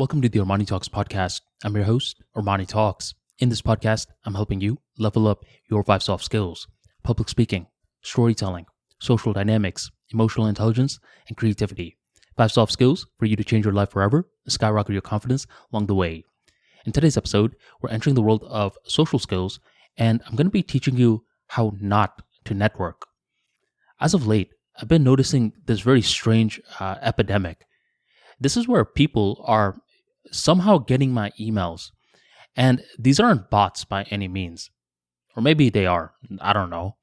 Welcome to the ArmaniTalks podcast. I'm your host, ArmaniTalks. In this podcast, I'm helping you level up your 5 soft skills: public speaking, storytelling, social dynamics, emotional intelligence, and creativity. 5 soft skills for you to change your life forever and skyrocket your confidence along the way. In today's episode, we're entering the world of social skills, and I'm going to be teaching you how not to network. As of late, I've been noticing this very strange epidemic. This is where people are somehow getting my emails, and these aren't bots by any means. Or maybe they are, I don't know.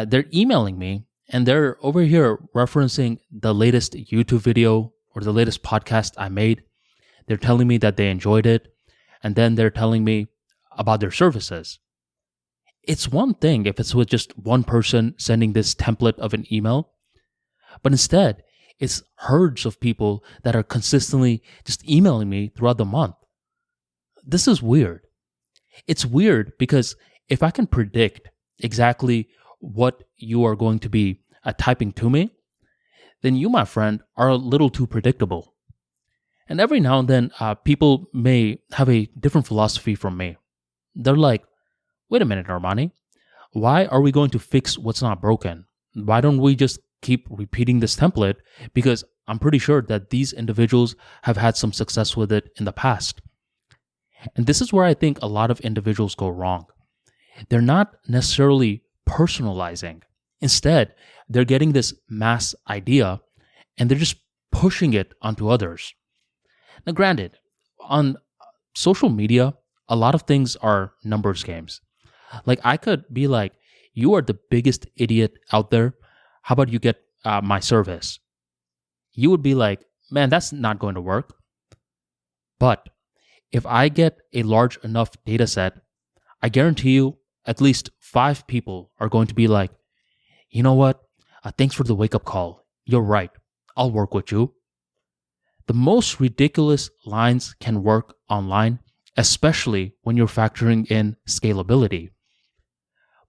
They're emailing me, and they're over here referencing the latest YouTube video or the latest podcast I made. They're telling me that they enjoyed it, and then they're telling me about their services. It's one thing if it's with just one person sending this template of an email, but instead, it's herds of people that are consistently just emailing me throughout the month. This is weird. It's weird because if I can predict exactly what you are going to be typing to me, then you, my friend, are a little too predictable. And every now and then, people may have a different philosophy from me. They're like, wait a minute, Armani, why are we going to fix what's not broken? Why don't we just keep repeating this template? Because I'm pretty sure that these individuals have had some success with it in the past. And this is where I think a lot of individuals go wrong. They're not necessarily personalizing. Instead, they're getting this mass idea and they're just pushing it onto others. Now, granted, on social media, a lot of things are numbers games. Like I could be like, you are the biggest idiot out there. How about you get my service? You would be like, man, that's not going to work. But if I get a large enough data set, I guarantee you at least 5 people are going to be like, you know what? Thanks for the wake-up call. You're right. I'll work with you. The most ridiculous lines can work online, especially when you're factoring in scalability.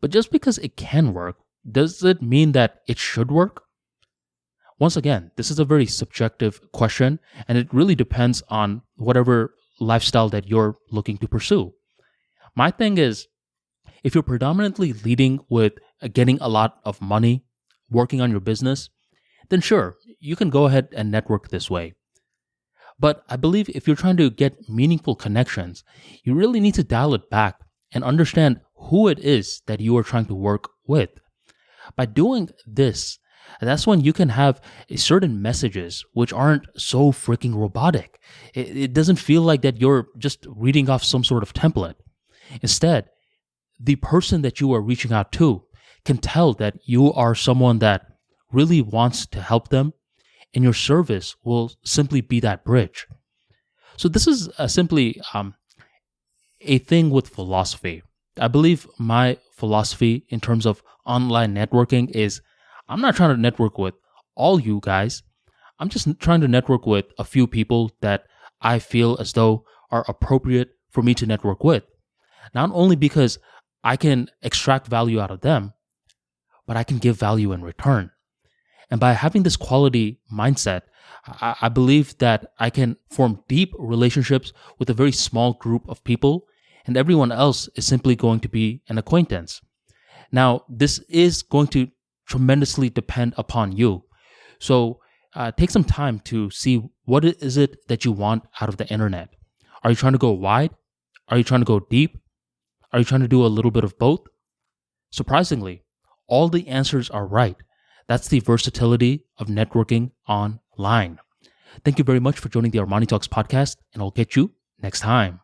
But just because it can work, does it mean that it should work? Once again, this is a very subjective question, and it really depends on whatever lifestyle that you're looking to pursue. My thing is, if you're predominantly leading with getting a lot of money, working on your business, then sure, you can go ahead and network this way. But I believe if you're trying to get meaningful connections, you really need to dial it back and understand who it is that you are trying to work with. By doing this, that's when you can have certain messages which aren't so freaking robotic. It doesn't feel like that you're just reading off some sort of template. Instead, the person that you are reaching out to can tell that you are someone that really wants to help them, and your service will simply be that bridge. So this is simply a thing with philosophy. I believe my philosophy in terms of online networking is I'm not trying to network with all you guys. I'm just trying to network with a few people that I feel as though are appropriate for me to network with. Not only because I can extract value out of them, but I can give value in return. And by having this quality mindset, I believe that I can form deep relationships with a very small group of people, and everyone else is simply going to be an acquaintance. Now, this is going to tremendously depend upon you. So take some time to see what is it that you want out of the internet. Are you trying to go wide? Are you trying to go deep? Are you trying to do a little bit of both? Surprisingly, all the answers are right. That's the versatility of networking online. Thank you very much for joining the ArmaniTalks podcast, and I'll catch you next time.